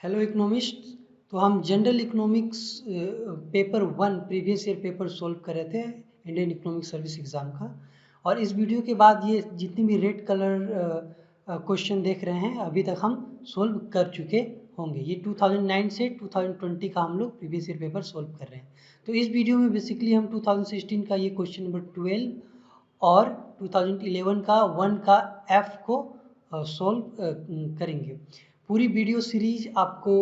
Hello economist. तो हम general economics paper 1 previous year paper solve कर रहे थे इंडियन इकोनॉमिक सर्विस एग्ज़ाम का। और इस वीडियो के बाद ये जितने भी रेड कलर क्वेश्चन देख रहे हैं अभी तक हम सोल्व कर चुके होंगे। ये 2009 से 2020 का हम लोग प्रीवियस ईयर पेपर सोल्व कर रहे हैं। तो इस वीडियो में बेसिकली हम 2016 का ये क्वेश्चन नंबर 12 और 2011 का 1 का F को सोल्व करेंगे। पूरी वीडियो सीरीज आपको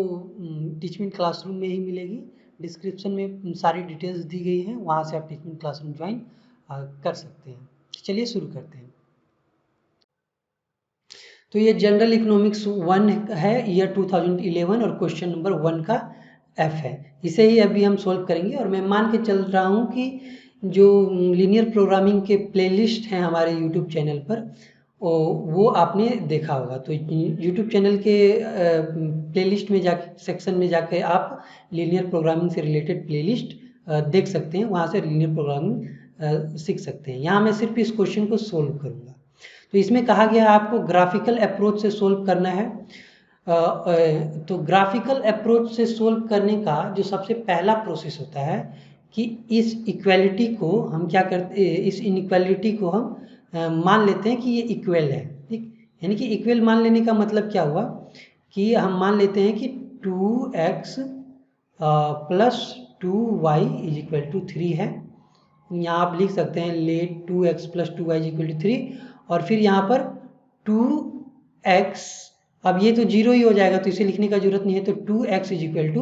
टीचमेंट क्लासरूम में ही मिलेगी। डिस्क्रिप्शन में सारी डिटेल्स दी गई हैं, वहाँ से आप टीचमेंट क्लासरूम ज्वाइन कर सकते हैं। चलिए शुरू करते हैं। तो ये जनरल इकोनॉमिक्स 1 है, ईयर 2011 और क्वेश्चन नंबर 1 का F है। इसे ही अभी हम सोल्व करेंगे। और मैं मान के चल रहा हूँ कि जो लीनियर प्रोग्रामिंग के प्लेलिस्ट हैं हमारे यूट्यूब चैनल पर वो आपने देखा होगा। तो यूट्यूब चैनल के प्लेलिस्ट में जाके सेक्शन में जाके आप लीनियर प्रोग्रामिंग से रिलेटेड प्लेलिस्ट देख सकते हैं, वहाँ से लीनियर प्रोग्रामिंग सीख सकते हैं। यहाँ मैं सिर्फ इस क्वेश्चन को सोल्व करूँगा। तो इसमें कहा गया है आपको ग्राफिकल अप्रोच से सोल्व करना है। तो ग्राफिकल अप्रोच से सोल्व करने का जो सबसे पहला प्रोसेस होता है कि इस इक्वालिटी को हम क्या करते, इस इनइक्वालिटी को हम मान लेते हैं कि ये इक्वल है। ठीक, यानी कि इक्वल मान लेने का मतलब क्या हुआ कि हम मान लेते हैं कि 2x plus 2y is equal to 3 है। यहाँ आप लिख सकते हैं let 2x plus 2y is equal to 3। और फिर यहाँ पर 2x, अब ये तो जीरो ही हो जाएगा तो इसे लिखने का जरूरत नहीं है, तो 2x इज इक्वल टू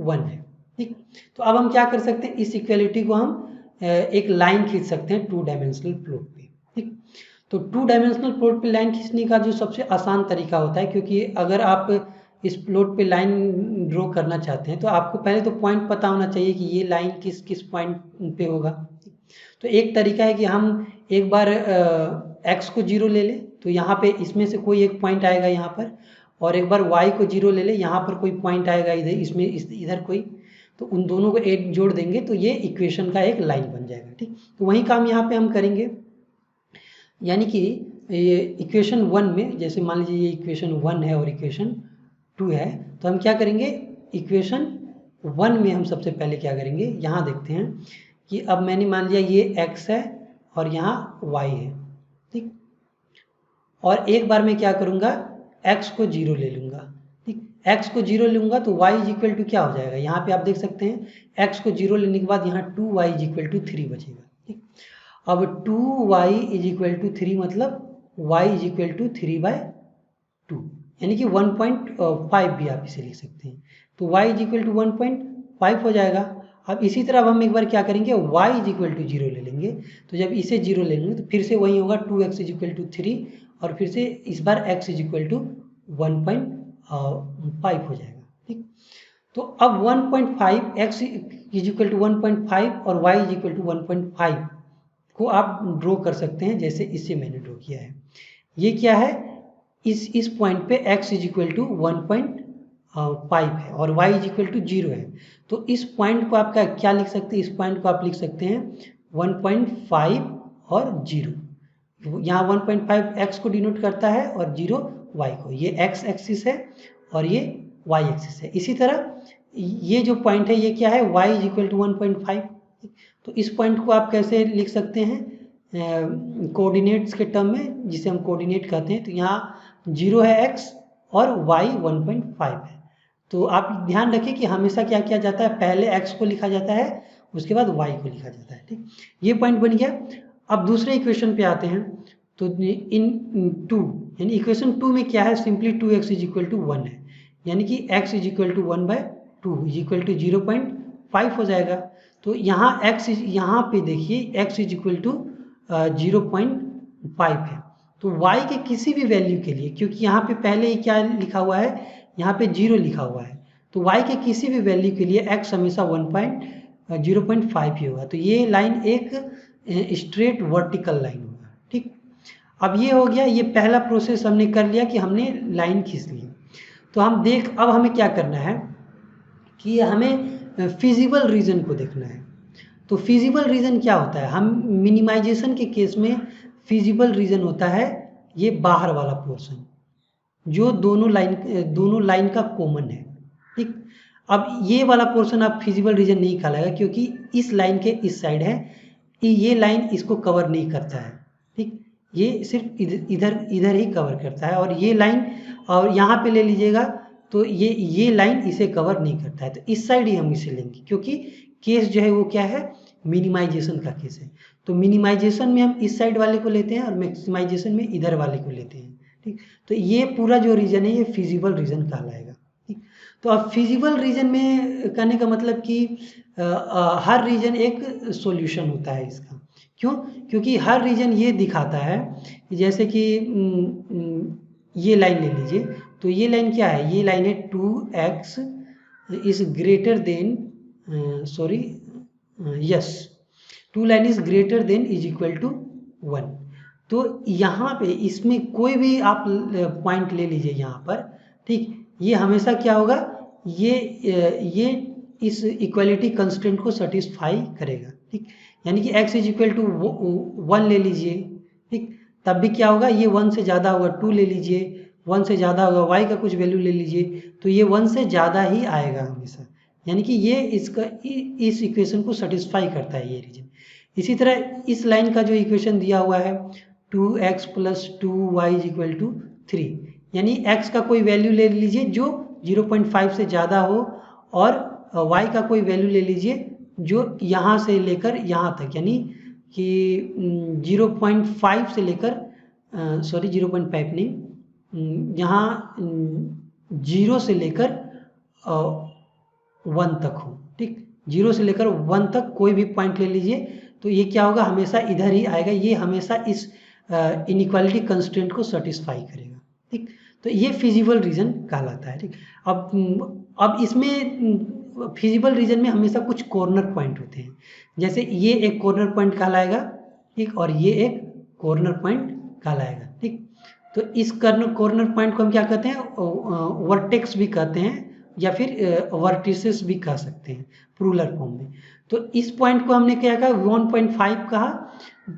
1 है। ठीक, तो अब हम क्या कर सकते हैं, इस इक्वलिटी को हम एक लाइन खींच सकते हैं 2 डायमेंशनल प्लॉट पे। ठीक, तो 2 डायमेंशनल प्लॉट पे लाइन खींचने का जो सबसे आसान तरीका होता है, क्योंकि अगर आप इस प्लॉट पे लाइन ड्रॉ करना चाहते हैं तो आपको पहले तो पॉइंट पता होना चाहिए कि ये लाइन किस किस पॉइंट पे होगा। तो एक तरीका है कि हम एक बार x को 0 ले लें, तो यहाँ पे इसमें से कोई एक पॉइंट आएगा यहाँ पर, और एक बार y को 0 ले लें, यहाँ पर कोई पॉइंट आएगा इधर, इसमें इधर कोई, तो उन दोनों को एक जोड़ देंगे तो ये इक्वेशन का एक लाइन बन जाएगा। ठीक, तो वही काम यहाँ पे हम करेंगे। यानी कि ये इक्वेशन 1 में, जैसे मान लीजिए ये इक्वेशन 1 है और इक्वेशन 2 है, तो हम क्या करेंगे, इक्वेशन 1 में हम सबसे पहले क्या करेंगे, यहाँ देखते हैं कि अब मैंने मान लिया ये x है और यहाँ y है। ठीक, और एक बार मैं क्या करूँगा, x को 0 ले लूँगा। ठीक, x को 0 लूँगा तो y इज इक्वल टू क्या हो जाएगा, यहाँ पे आप देख सकते हैं x को 0 लेने के बाद यहाँ 2y इज इक्वल टू 3 बचेगा। ठीक, अब 2y इज इक्वल टू 3 मतलब y इज इक्वल टू 3/2, यानी कि 1.5 भी आप इसे लिख सकते हैं। तो y इज इक्वल टू 1.5 हो जाएगा। अब इसी तरह अब हम एक बार क्या करेंगे, y इज इक्वल टू 0 ले लेंगे। तो जब इसे 0 ले लेंगे तो फिर से वही होगा 2x इज इक्वल टू 3, और फिर से इस बार x इज इक्वल टू 1.5 हो जाएगा। ठीक, तो अब 1.5 x इज इक्वल टू 1.5 और y इज इक्वल टू 1.5 को आप ड्रॉ कर सकते हैं, जैसे इससे मैंने ड्रॉ किया है। ये क्या है, इस पॉइंट पे x इज इक्वल टू 1.5 है और y इज इक्वल टू 0 है। तो इस पॉइंट को आप क्या लिख सकते हैं, इस पॉइंट को आप लिख सकते हैं 1.5 और 0। यहाँ 1.5 x को डिनोट करता है और 0 y को। ये x एक्सिस है और ये y एक्सिस है। इसी तरह ये जो पॉइंट है ये क्या है, y इज इक्वल टू 1.5। तो इस पॉइंट को आप कैसे लिख सकते हैं, कोऑर्डिनेट्स के टर्म में, जिसे हम कोऑर्डिनेट कहते हैं। तो यहाँ 0 है x और y 1.5 है। तो आप ध्यान रखिए कि हमेशा क्या किया जाता है, पहले x को लिखा जाता है, उसके बाद y को लिखा जाता है। ठीक, ये पॉइंट बन गया। अब दूसरे इक्वेशन पे आते हैं। तो इन 2 यानी इक्वेशन 2 में क्या है, simply 2x is equal to 1 है, यानी कि x is equal to 1/2 is equal to 0.5 हो जाएगा। तो यहाँ x यहाँ पे देखिए x इज इक्वल टू 0.5 है। तो y के किसी भी वैल्यू के लिए, क्योंकि यहाँ पे पहले ही क्या लिखा हुआ है, यहाँ पे 0 लिखा हुआ है, तो y के किसी भी वैल्यू के लिए x हमेशा 0.5 ही होगा। तो ये लाइन एक स्ट्रेट वर्टिकल लाइन होगा। ठीक, अब ये हो गया, ये पहला प्रोसेस हमने कर लिया कि हमने लाइन खींच ली। तो अब हमें क्या करना है कि हमें फिजिबल रीजन को देखना है। तो फिजिबल रीजन क्या होता है, हम मिनिमाइजेशन के केस में फिजिबल रीजन होता है ये बाहर वाला पोर्शन, जो दोनों लाइन का कॉमन है। ठीक, अब ये वाला पोर्शन आप फिजिबल रीजन नहीं कहलाएगा, क्योंकि इस लाइन के इस साइड है, ये लाइन इसको कवर नहीं करता है। ठीक, ये सिर्फ इधर ही कवर करता है, और ये लाइन, और यहाँ पे ले लीजिएगा तो ये लाइन इसे कवर नहीं करता है, तो इस साइड ही हम इसे लेंगे, क्योंकि केस जो है वो क्या है, मिनिमाइजेशन का केस है। तो मिनिमाइजेशन में हम इस साइड वाले को लेते हैं और मैक्सिमाइजेशन में इधर वाले को लेते हैं। ठीक, तो ये पूरा जो रीजन है ये फिजिबल रीजन कहलाएगा। ठीक, तो अब फिजिबल रीजन में कहने का मतलब कि हर रीजन एक सॉल्यूशन होता है इसका। क्यों? क्योंकि हर रीजन ये दिखाता है, जैसे कि ये लाइन ले लीजिए, तो ये लाइन क्या है, ये लाइन है 2x is greater than, sorry, yes, 2 line is greater than is equal to 1। तो यहाँ पे इसमें कोई भी आप पॉइंट ले लीजिए यहाँ पर। ठीक, ये हमेशा क्या होगा, ये इस इक्वलिटी कंस्ट्रेंट को सेटिस्फाई करेगा। ठीक, यानी कि x इज इक्वल टू 1 ले लीजिए। ठीक, तब भी क्या होगा, ये 1 से ज़्यादा होगा। 2 ले लीजिए, 1 से ज़्यादा होगा। y का कुछ वैल्यू ले लीजिए, तो ये 1 से ज़्यादा ही आएगा हमेशा, यानी कि ये इस इक्वेशन को सेटिस्फाई करता है ये रीजन। इसी तरह इस लाइन का जो इक्वेशन दिया हुआ है 2x plus 2y is equal to 3, यानी x का कोई वैल्यू ले लीजिए जो 0.5 से ज़्यादा हो, और y का कोई वैल्यू ले लीजिए जो यहाँ से लेकर यहाँ तक, यानी कि 0.5 से लेकर, सॉरी 0.5 नहीं, यहाँ 0 से लेकर 1 तक हो। ठीक, 0 से लेकर 1 तक कोई भी पॉइंट ले लीजिए, तो ये क्या होगा, हमेशा इधर ही आएगा। ये हमेशा इस इनइक्वालिटी कंस्ट्रेंट को सेटिस्फाई करेगा। ठीक, तो ये फिजिबल रीजन कहलाता है। ठीक, अब इसमें फिजिबल रीजन में हमेशा कुछ कॉर्नर पॉइंट होते हैं, जैसे ये एक कॉर्नर पॉइंट कहलाएगा। ठीक, और ये एक कॉर्नर पॉइंट कहलाएगा। ठीक, तो इस कॉर्नर पॉइंट को हम क्या कहते हैं, वर्टेक्स भी कहते हैं, या फिर वर्टिसेस भी कह सकते हैं प्लूरल फॉर्म में। तो इस पॉइंट को हमने क्या कहा, 1.5 कहा,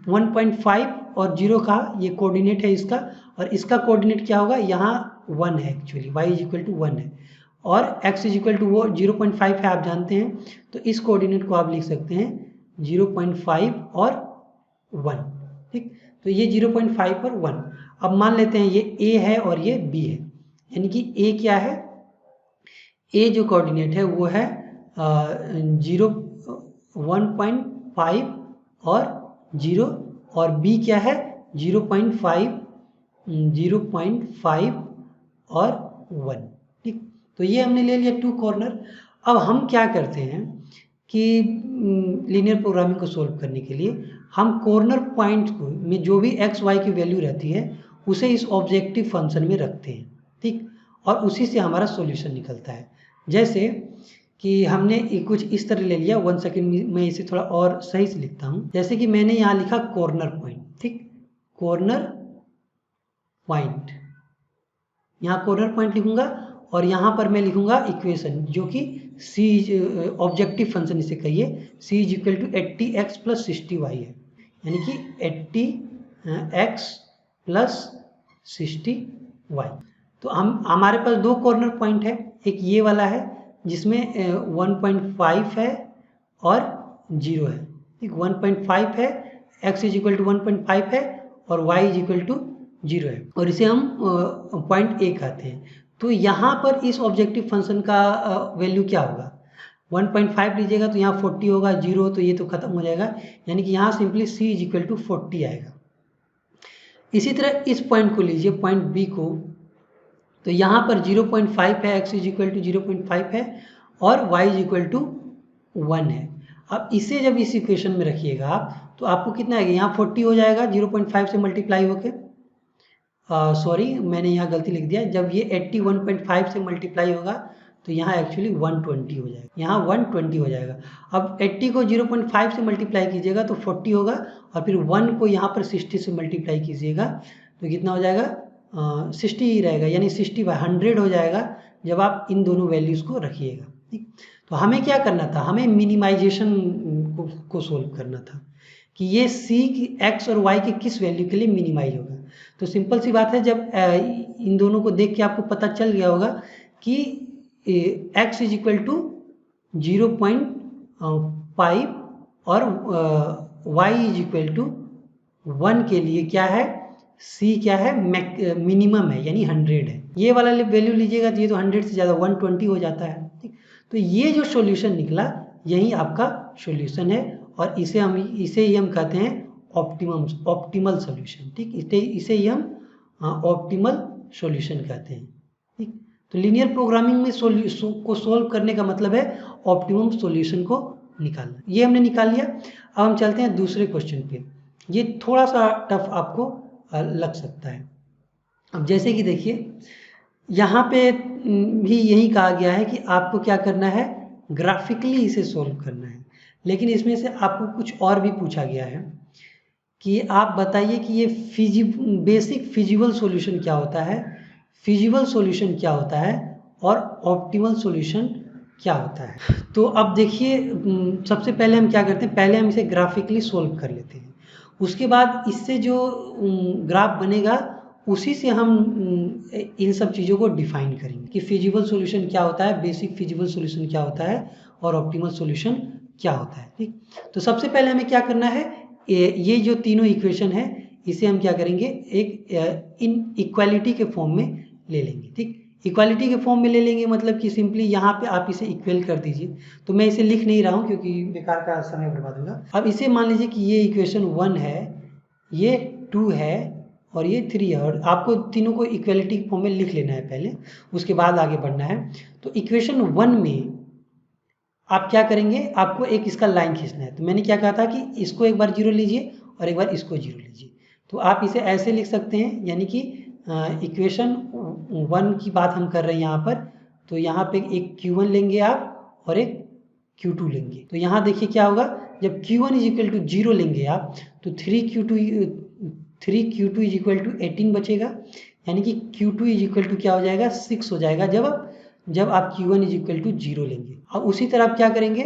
1.5 और 0 कहा, ये कोऑर्डिनेट है इसका, और इसका कोऑर्डिनेट क्या होगा, यहाँ 1 है actually, y is equal to 1 है, और x इज इक्वल टू वो 0.5 है, आप जानते हैं। तो इस कोऑर्डिनेट को आप लिख सकते हैं 0.5 और 1। ठीक, तो ये 0.5 और 1। अब मान लेते हैं ये a है और ये b है, यानी कि a क्या है, a जो कोऑर्डिनेट है वो है 1.5 और 0, और b क्या है 0.5 और 1। ठीक, तो ये हमने ले लिया 2 कॉर्नर। अब हम क्या करते हैं कि लीनियर प्रोग्रामिंग को सोल्व करने के लिए हम कॉर्नर पॉइंट को में जो भी x y की वैल्यू रहती है उसे इस ऑब्जेक्टिव फंक्शन में रखते हैं। ठीक, और उसी से हमारा सॉल्यूशन निकलता है। जैसे कि हमने कुछ इस तरह ले लिया, 1 सेकेंड में इसे थोड़ा और सही से लिखता हूँ। जैसे कि मैंने यहाँ लिखा कॉर्नर पॉइंट। ठीक, कॉर्नर पॉइंट, यहाँ कॉर्नर पॉइंट लिखूंगा, और यहाँ पर मैं लिखूंगा इक्वेशन, जो कि c ऑब्जेक्टिव फंक्शन इसे कहिए, c is equal to 80x plus 60y है, यानी कि 80x प्लस 60y। तो हमारे पास 2 कॉर्नर पॉइंट है, एक ये वाला है जिसमें 1.5 है और 0 है। ठीक, 1.5 है, x इज इक्वल टू 1.5 है, और y इज इक्वल टू 0 है, और इसे हम पॉइंट a कहते हैं। तो यहाँ पर इस ऑब्जेक्टिव फंक्शन का वैल्यू क्या होगा, 1.5 लीजिएगा तो यहाँ 40 होगा, 0 तो ये तो खत्म हो जाएगा, यानी कि यहाँ simply c is equal to 40 आएगा। इसी तरह इस पॉइंट को लीजिए, पॉइंट b को, तो यहाँ पर 0.5 है, x इज इक्वल टू 0.5 है, और y इज इक्वल टू 1 है। अब इसे जब इस इक्वेशन में रखिएगा आप, तो आपको कितना आएगा, यहाँ 40 हो जाएगा 0.5 से मल्टीप्लाई होके, सॉरी मैंने यहाँ गलती लिख दिया, जब ये 81.5 से मल्टीप्लाई होगा तो यहाँ एक्चुअली 120 हो जाएगा, यहाँ 120 हो जाएगा। अब 80 को 0.5 से मल्टीप्लाई कीजिएगा तो 40 होगा, और फिर 1 को यहाँ पर 60 से मल्टीप्लाई कीजिएगा तो कितना हो जाएगा, 60 ही रहेगा, यानी 60/100 हो जाएगा जब आप इन दोनों वैल्यूज़ को रखिएगा। ठीक, तो हमें क्या करना था, हमें मिनिमाइजेशन को सोल्व करना था कि ये c की x और y की किस वैल्यू के लिए मिनिमाइज होगा। तो सिंपल सी बात है, जब इन दोनों को देख के आपको पता चल गया होगा कि x इज इक्वल टू 0.5 और y इज इक्वल टू 1 के लिए क्या है, c क्या है, मिनिमम है यानी 100 है। ये वाला वैल्यू लीजिएगा तो ये तो 100 से ज़्यादा 120 हो जाता है। ठीक, तो ये जो सॉल्यूशन निकला यही आपका सॉल्यूशन है और इसे ही हम कहते हैं ऑप्टिमल सॉल्यूशन। ठीक, इसे ही हम ऑप्टिमल सॉल्यूशन कहते हैं। ठीक, तो लीनियर प्रोग्रामिंग में को सोल्व करने का मतलब है ऑप्टिमम सॉल्यूशन को निकालना। ये हमने निकाल लिया। अब हम चलते हैं दूसरे क्वेश्चन पे। ये थोड़ा सा टफ आपको लग सकता है। अब जैसे कि देखिए यहाँ पे भी यही कहा गया है कि आपको क्या करना है, ग्राफिकली इसे सोल्व करना है। लेकिन इसमें से आपको कुछ और भी पूछा गया है कि आप बताइए कि ये बेसिक फिजिबल सॉल्यूशन क्या होता है, फिजिबल सॉल्यूशन क्या होता है और ऑप्टिमल सॉल्यूशन क्या होता है। तो अब देखिए सबसे पहले हम क्या करते हैं, पहले हम इसे ग्राफिकली सोल्व कर लेते हैं। उसके बाद इससे जो ग्राफ बनेगा उसी से हम इन सब चीज़ों को डिफाइन करेंगे कि फिजिबल सॉल्यूशन क्या होता है, बेसिक फिजिबल सॉल्यूशन क्या होता है और ऑप्टिमल सॉल्यूशन क्या होता है। ठीक, तो सबसे पहले हमें क्या करना है, ये जो तीनों इक्वेशन है इसे हम क्या करेंगे, एक इन इक्वालिटी के फॉर्म में ले लेंगे। ठीक, इक्वालिटी के फॉर्म में ले लेंगे मतलब कि सिंपली यहाँ पे आप इसे इक्वल कर दीजिए। तो मैं इसे लिख नहीं रहा हूँ क्योंकि बेकार का समय बर्बाद होगा। अब इसे मान लीजिए कि ये इक्वेशन 1 है, ये 2 है और ये 3 है और आपको तीनों को इक्वलिटी के फॉर्म में लिख लेना है पहले, उसके बाद आगे बढ़ना है। तो इक्वेशन 1 में आप क्या करेंगे, आपको एक इसका लाइन खींचना है। तो मैंने क्या कहा था कि इसको एक बार 0 लीजिए और एक बार इसको 0 लीजिए। तो आप इसे ऐसे लिख सकते हैं, यानी कि इक्वेशन 1 की बात हम कर रहे हैं यहाँ पर। तो यहाँ पे एक Q1 लेंगे आप और एक Q2 लेंगे। तो यहाँ देखिए क्या होगा, जब Q1 इज इक्वल टू 0 लेंगे आप तो 3Q2 इज इक्वल टू 18 बचेगा, यानी कि Q2 इज इक्वल टू क्या हो जाएगा, 6 हो जाएगा जब आप Q1 इज इक्वल टू 0 लेंगे। अब उसी तरह आप क्या करेंगे,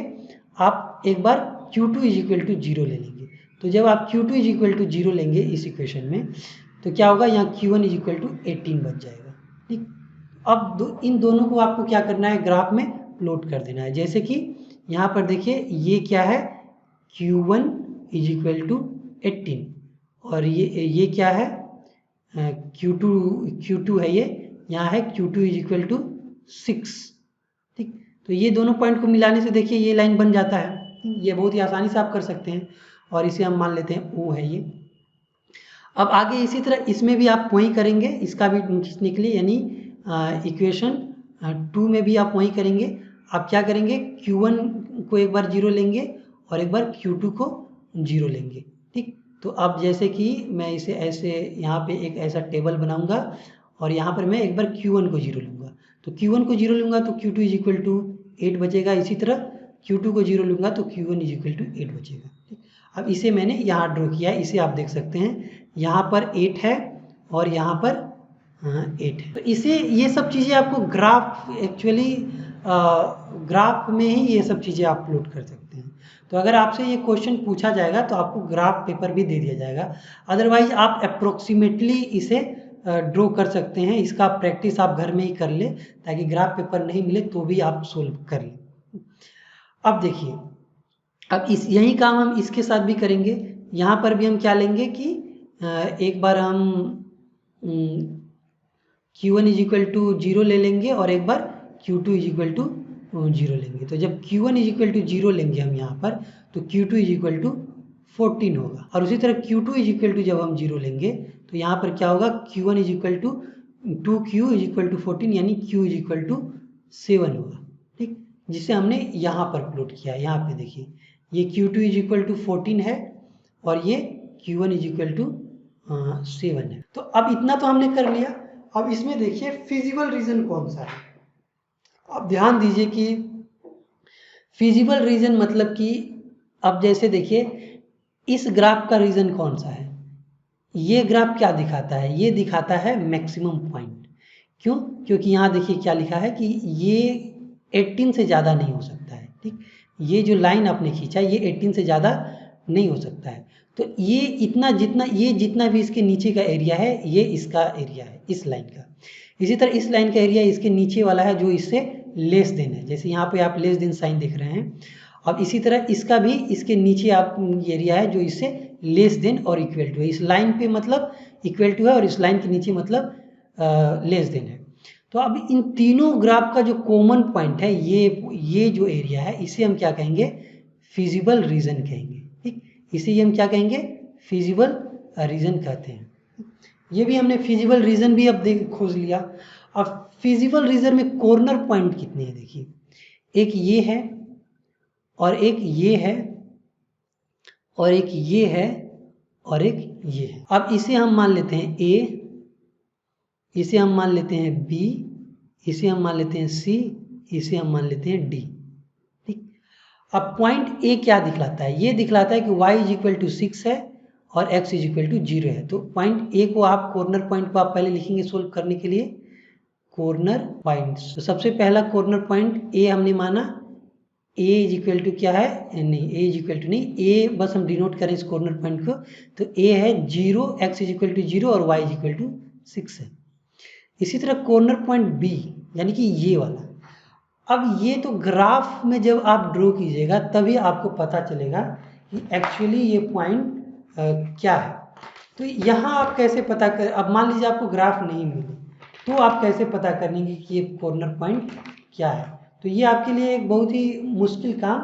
आप एक बार Q2 इज इक्वल टू 0 ले लेंगे। तो जब आप Q2 इज इक्वल टू 0 लेंगे इस इक्वेशन में तो क्या होगा, यहाँ Q1 इज इक्वल टू 18 बच जाएगा। ठीक, अब इन दोनों को आपको क्या करना है, ग्राफ में प्लॉट कर देना है। जैसे कि यहाँ पर देखिए ये क्या है, Q1 इज इक्वल टू 18 और ये क्या है, Q2 है, ये यहाँ है Q2 इज इक्वल टू 6। ठीक, तो ये दोनों पॉइंट को मिलाने से देखिए ये लाइन बन जाता है। ये बहुत ही आसानी से आप कर सकते हैं और इसे हम मान लेते हैं O है ये। अब आगे इसी तरह इसमें भी आप वही करेंगे, इसका भी खींचने के लिए, यानी इक्वेशन 2 में भी आप वही करेंगे। आप क्या करेंगे, Q1 को एक बार 0 लेंगे और एक बार Q2 को 0 लेंगे। ठीक, तो अब जैसे कि मैं इसे ऐसे यहाँ पे एक ऐसा टेबल बनाऊंगा और यहाँ पर मैं एक बार Q1 को 0 लूँगा। तो Q1 को 0 लूँगा तो Q2 इज इक्वल टू 8 बचेगा। इसी तरह Q2 को 0 लूँगा तो Q1 इज इक्वल टू 8 बचेगा। ठीक, अब इसे मैंने यहाँ ड्रॉ किया है, इसे आप देख सकते हैं, यहाँ पर 8 है और यहाँ पर 8 है। तो इसे ये सब चीज़ें आपको ग्राफ में ही ये सब चीज़ें आप प्लॉट कर सकते हैं। तो अगर आपसे ये क्वेश्चन पूछा जाएगा तो आपको ग्राफ पेपर भी दे दिया जाएगा, अदरवाइज आप अप्रोक्सीमेटली इसे ड्रॉ कर सकते हैं। इसका प्रैक्टिस आप घर में ही कर ले ताकि ग्राफ पेपर नहीं मिले तो भी आप सोल्व कर लें। अब देखिए, अब यही काम हम इसके साथ भी करेंगे। यहाँ पर भी हम क्या लेंगे कि एक बार हम Q1 इज इक्वल टू 0 ले लेंगे और एक बार Q2 इज इक्वल टू 0 लेंगे। तो जब Q1 इज इक्वल टू 0 लेंगे हम यहाँ पर तो Q2 इज इक्वल टू 14 होगा और उसी तरह Q2 इज इक्वल टू जब हम 0 लेंगे तो यहाँ पर क्या होगा, Q1 is equal to 2Q is equal to 14 यानी Q इज इक्वल टू 7 होगा। ठीक, जिसे हमने यहाँ पर प्लॉट किया। यहाँ पे देखिए ये Q2 इज इक्वल टू 14 है और ये Q1 इज इक्वल टू 7 है। तो अब इतना तो हमने कर लिया। अब इसमें देखिए फिजिबल रीजन कौन सा है। अब ध्यान दीजिए कि फिजिबल रीजन मतलब कि अब जैसे देखिए इस ग्राफ का रीजन कौन सा है, ये ग्राफ क्या दिखाता है, ये दिखाता है मैक्सिमम पॉइंट। क्यों, क्योंकि यहाँ देखिए क्या लिखा है कि ये 18 से ज़्यादा नहीं हो सकता है। ठीक, ये जो लाइन आपने खींचा ये 18 से ज़्यादा नहीं हो सकता है। तो ये इतना जितना भी इसके नीचे का एरिया है ये इसका एरिया है इस लाइन का। इसी तरह इस लाइन का एरिया इसके नीचे वाला है जो इससे लेस देन है, जैसे यहाँ पे आप लेस देन साइन देख रहे हैं। अब इसी तरह इसका भी इसके नीचे आप एरिया है जो इससे लेस देन और इक्वल टू है। इस लाइन पे मतलब इक्वल टू है और इस लाइन के नीचे मतलब लेस देन है। तो अब इन तीनों ग्राफ का जो कॉमन पॉइंट है ये जो एरिया है इसे हम क्या कहेंगे, फिजिबल रीजन कहेंगे। ठीक, इसे हम क्या कहेंगे, फिजिबल रीजन कहते हैं। ये भी हमने फिजिबल रीजन भी अब देख खोज लिया। अब फिजिबल रीजन में कॉर्नर पॉइंट कितने हैं देखिए, एक ये है और एक ये है और एक ये है और एक ये है। अब इसे हम मान लेते हैं ए, इसे हम मान लेते हैं बी, इसे हम मान लेते हैं सी, इसे हम मान लेते हैं डी। ठीक, अब पॉइंट ए क्या दिखलाता है, ये दिखलाता है कि y इज इक्वल टू 6 है और x इज इक्वल टू 0 है। तो पॉइंट ए को आप कॉर्नर पॉइंट को आप पहले लिखेंगे सोल्व करने के लिए, कॉर्नर पॉइंट। तो सबसे पहला कॉर्नर पॉइंट ए हमने माना, ए इज इक्वल टू क्या है, नहीं ए इज इक्वल टू नहीं, ए बस हम डिनोट करें इस कॉर्नर पॉइंट को, तो ए है 0, x इज इक्वल टू 0 और y इज इक्वल टू 6 है। इसी तरह कॉर्नर पॉइंट बी यानी कि ये वाला, अब ये तो ग्राफ में जब आप ड्रॉ कीजिएगा तभी आपको पता चलेगा कि एक्चुअली ये पॉइंट क्या है। तो यहाँ आप कैसे पता कर, अब मान लीजिए आपको ग्राफ नहीं मिले तो आप कैसे पता करेंगे कि ये कॉर्नर पॉइंट क्या है। तो ये आपके लिए एक बहुत ही मुश्किल काम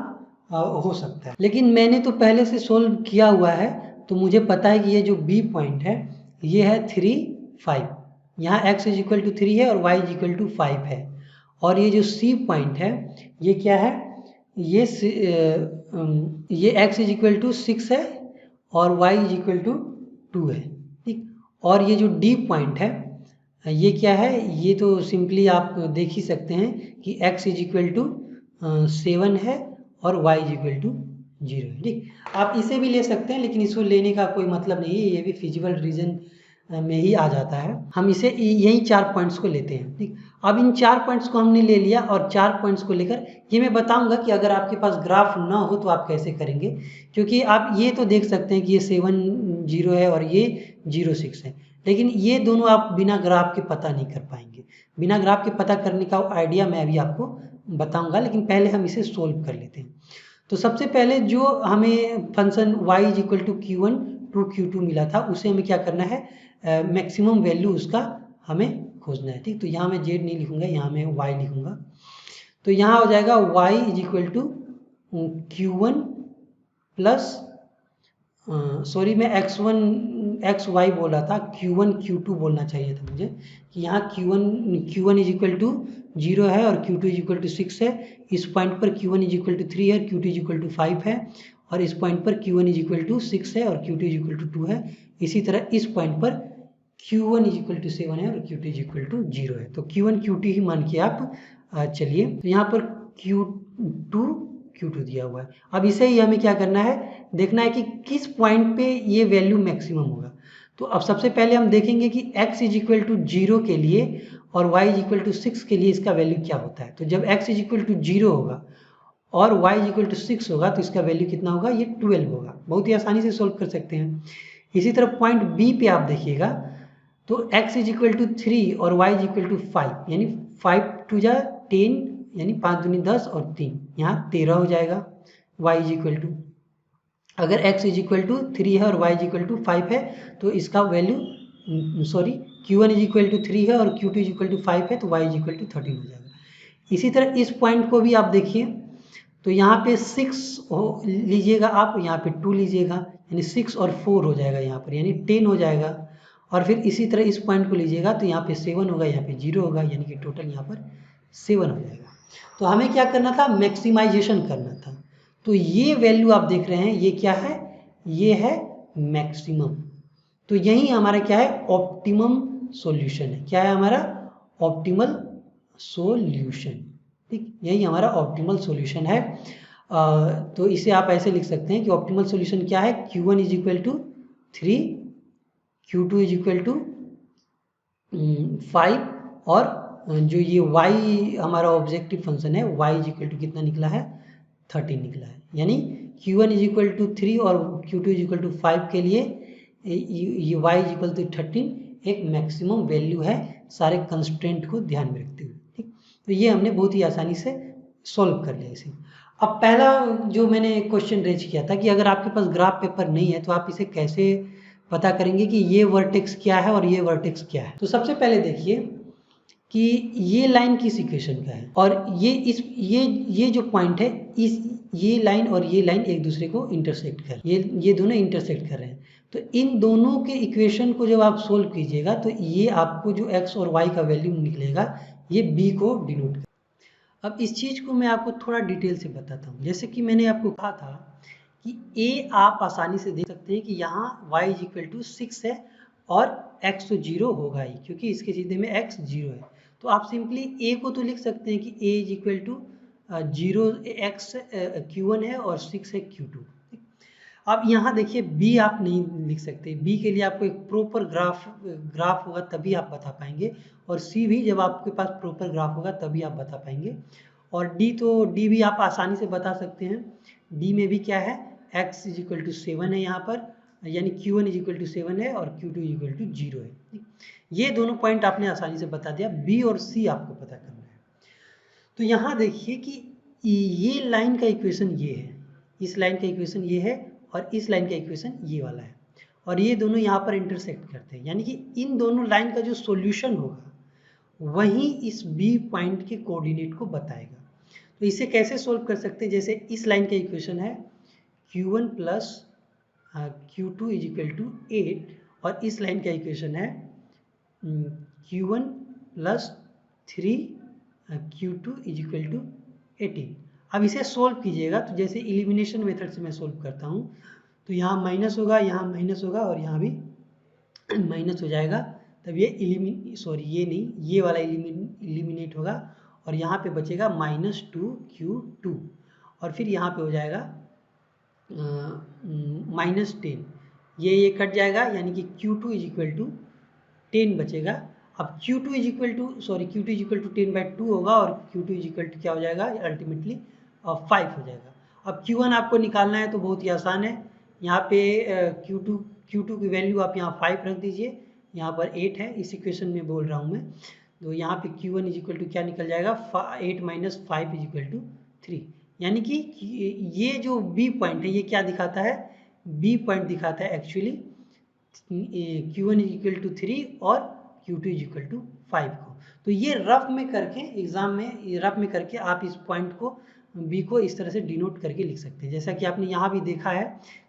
हो सकता है, लेकिन मैंने तो पहले से सोल्व किया हुआ है तो मुझे पता है कि ये जो बी पॉइंट है ये है 3, 5। यहाँ x इज इक्वल टू 3 है और y इज इक्वल टू 5 है। और ये जो सी पॉइंट है ये क्या है, ये x इज इक्वल टू 6 है और y इज इक्वल टू 2 है। ठीक, और ये जो डी पॉइंट है ये क्या है, ये तो सिंपली आप देख ही सकते हैं कि x इज इक्वल टू 7 है और y इज इक्वल टू 0 है। ठीक, आप इसे भी ले सकते हैं लेकिन इसको लेने का कोई मतलब नहीं है, ये भी फिजिबल रीजन में ही आ जाता है। हम इसे यही 4 पॉइंट्स को लेते हैं। ठीक, अब इन 4 पॉइंट्स को हमने ले लिया और 4 पॉइंट्स को लेकर ये मैं बताऊंगा कि अगर आपके पास ग्राफ ना हो तो आप कैसे करेंगे, क्योंकि आप ये तो देख सकते हैं कि ये 7, 0 है और ये 0, 6 है, लेकिन ये दोनों आप बिना ग्राफ के पता नहीं कर पाएंगे। बिना ग्राफ के पता करने का आइडिया मैं अभी आपको बताऊंगा, लेकिन पहले हम इसे सोल्व कर लेते हैं। तो सबसे पहले जो हमें function y is equal to Q1 to Q2 मिला था उसे हमें क्या करना है, मैक्सिमम वैल्यू उसका हमें खोजना है। ठीक, तो यहाँ मैं z नहीं लिखूंगा, यहाँ मैं y लिखूंगा। तो यहाँ हो जाएगा y is equal to Q1 plus, sorry मैं xy बोल रहा था, Q1 Q2 बोलना चाहिए था मुझे, कि यहाँ Q1 इज इक्वल टू 0 है और Q2 इज इक्वल टू 6 है। इस पॉइंट पर Q1 इज इक्वल टू 3 है, Q2 इज इक्वल टू 5 है, और इस पॉइंट पर Q1 इज इक्वल टू 6 है और Q2 इज इक्वल टू 2 है। इसी तरह इस पॉइंट पर Q1 इज इक्वल टू 7 है और Q2 इज इक्वल टू 0 है। तो Q1 Q2 ही मान के आप चलिए। तो यहाँ पर Q2 Q2 दिया हुआ है। अब इसे ही हमें क्या करना है, देखना है कि किस पॉइंट पे ये वैल्यू मैक्सिमम होगा। तो अब सबसे पहले हम देखेंगे कि x इज इक्वल टू 0 के लिए और y इज इक्वल टू 6 के लिए इसका वैल्यू क्या होता है। तो जब x इज इक्वल टू 0 होगा और y इज इक्वल टू 6 होगा तो इसका वैल्यू कितना होगा, ये 12 होगा। बहुत ही आसानी से सोल्व कर सकते हैं। इसी तरह पॉइंट बी पे आप देखिएगा तो x इज इक्वल टू 3 और y इज इक्वल टू 5, यानी 5 टू जा 10, यानी 5 दूनी 10 और 3 यहाँ 13 हो जाएगा। y इज इक्वल टू, अगर x इज इक्वल टू 3 है और y इज इक्वल टू 5 है तो इसका value, sorry Q1 is equal to 3 है और Q2 इज इक्वल टू 5 है तो y इज इक्वल टू 13 हो जाएगा। इसी तरह इस पॉइंट को भी आप देखिए तो यहाँ पे 6 लीजिएगा आप, यहाँ पे 2 लीजिएगा, यानी 6 और 4 हो जाएगा यहाँ पर, यानी 10 हो जाएगा। और फिर इसी तरह इस पॉइंट को लीजिएगा तो यहाँ पे 7 होगा, यहाँ पे 0 होगा, यानी कि टोटल यहाँ पर 7 हो जाएगा। तो हमें क्या करना था, मैक्सिमाइजेशन करना था। तो ये वैल्यू आप देख रहे हैं ये क्या है, ये है मैक्सिमम। तो यही हमारा क्या है, ऑप्टिमम सॉल्यूशन है। क्या है हमारा, ऑप्टिमल सॉल्यूशन। ठीक, यही हमारा ऑप्टिमल सॉल्यूशन है। तो इसे आप ऐसे लिख सकते हैं कि ऑप्टिमल सॉल्यूशन क्या है, Q1 is equal to 3, Q2 is equal to 5 और जो ये y हमारा ऑब्जेक्टिव फंक्शन है y इज इक्वल टू कितना निकला है, 13 निकला है। यानी Q1 इज इक्वल टू 3 और Q2 इज इक्वल टू 5 के लिए ये y इज इक्वल टू 13 एक मैक्सिमम वैल्यू है सारे कंस्ट्रेंट को ध्यान में रखते हुए। ठीक, तो ये हमने बहुत ही आसानी से सॉल्व कर लिया इसे। अब पहला जो मैंने क्वेश्चन रेज किया था कि अगर आपके पास ग्राफ पेपर नहीं है तो आप इसे कैसे पता करेंगे कि ये वर्टेक्स क्या है और ये वर्टेक्स क्या है। तो सबसे पहले देखिए कि ये लाइन किस इक्वेशन का है और ये जो पॉइंट है इस ये लाइन और ये लाइन एक दूसरे को इंटरसेक्ट कर ये दोनों इंटरसेक्ट कर रहे हैं। तो इन दोनों के इक्वेशन को जब आप सोल्व कीजिएगा तो ये आपको जो x और y का वैल्यू निकलेगा ये b को डिनोट कर। अब इस चीज़ को मैं आपको थोड़ा डिटेल से बताता हूँ। जैसे कि मैंने आपको कहा था कि a आप आसानी से देख सकते हैं कि यहाँ y इज इक्वल टू 6 है और x तो 0 होगा ही क्योंकि इसके सीधे में x 0 है। तो आप सिंपली a को तो लिख सकते हैं कि a is equal to 0 x q1 है और 6 है q2। अब यहाँ देखिए b आप नहीं लिख सकते, b के लिए आपको एक प्रॉपर ग्राफ होगा तभी आप बता पाएंगे और c भी जब आपके पास प्रॉपर ग्राफ होगा तभी आप बता पाएंगे। और d भी आप आसानी से बता सकते हैं। d में भी क्या है x इज इक्वल टू 7 है यहाँ पर, यानी q1 इज इक्वल टू 7 है और q2 इज इक्वल टू 0 है। ये दोनों पॉइंट आपने आसानी से बता दिया, b और c आपको पता करना है। तो यहाँ देखिए कि ये लाइन का इक्वेशन ये है, इस लाइन का इक्वेशन ये है और इस लाइन का इक्वेशन ये वाला है और ये दोनों यहाँ पर इंटरसेक्ट करते हैं, यानी कि इन दोनों लाइन का जो सॉल्यूशन होगा वही इस बी पॉइंट के कोऑर्डिनेट को बताएगा। तो इसे कैसे सोल्व कर सकते हैं, जैसे इस लाइन का इक्वेशन है q1 plus q2 is equal to 8 और इस लाइन का इक्वेशन है q1 plus 3 q2 is equal to 18। अब इसे सोल्व कीजिएगा तो जैसे एलिमिनेशन मेथड से मैं सोल्व करता हूँ तो यहाँ माइनस होगा, यहाँ माइनस होगा और यहाँ भी माइनस हो जाएगा, तब ये ये नहीं, ये वाला एलिमिनेट होगा और यहाँ पे बचेगा -2q2 और फिर यहाँ पे हो जाएगा -10, ये कट जाएगा यानी कि q2 इज इक्वल टू 10 बचेगा। अब q2 is equal to q2 is equal to 10/2 होगा और q2 इज इक्वल टू क्या हो जाएगा अल्टीमेटली 5 हो जाएगा। अब q1 आपको निकालना है तो बहुत ही आसान है, यहाँ पे q2 की वैल्यू आप यहाँ 5 रख दीजिए, यहाँ पर 8 है, इस इक्वेशन में बोल रहा हूँ मैं। तो यहाँ पे q1 इज इक्वल टू क्या निकल जाएगा 8 - 5 इज इक्वल टू 3, यानी कि ये जो बी पॉइंट है ये क्या दिखाता है, बी पॉइंट दिखाता है actually q1 is equal to 3 और q2 इज इक्वल टू 5 को। तो ये रफ में करके एग्जाम में रफ में करके आप इस पॉइंट को b को इस तरह से डिनोट करके लिख सकते हैं, जैसा कि आपने यहाँ भी देखा है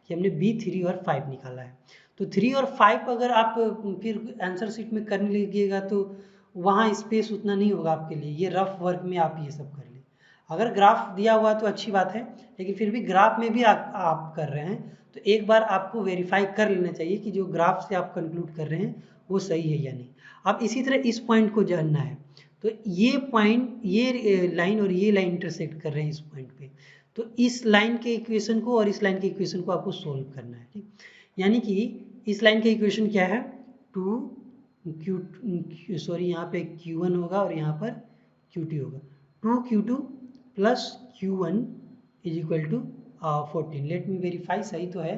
कि हमने b 3 और 5 निकाला है। तो 3 और 5 अगर आप फिर आंसर शीट में करने लगिएगा तो वहाँ स्पेस उतना नहीं होगा आपके लिए, ये रफ वर्क में आप ये सब कर लें। अगर ग्राफ दिया हुआ तो अच्छी बात है, लेकिन फिर भी ग्राफ में भी आप कर रहे हैं तो एक बार आपको वेरीफाई कर लेना चाहिए कि जो ग्राफ से आप कंक्लूड कर रहे हैं वो सही है या नहीं। अब इसी तरह इस पॉइंट को जानना है तो ये पॉइंट ये लाइन और ये लाइन इंटरसेक्ट कर रहे हैं इस पॉइंट पे, तो इस लाइन के इक्वेशन को और इस लाइन के इक्वेशन को आपको सोल्व करना है। ठीक, यानी कि इस लाइन का इक्वेशन क्या है यहाँ पे q1 होगा और यहाँ पर q2 होगा, 2q2 plus q1 is equal to 14। Let me verify सही तो है,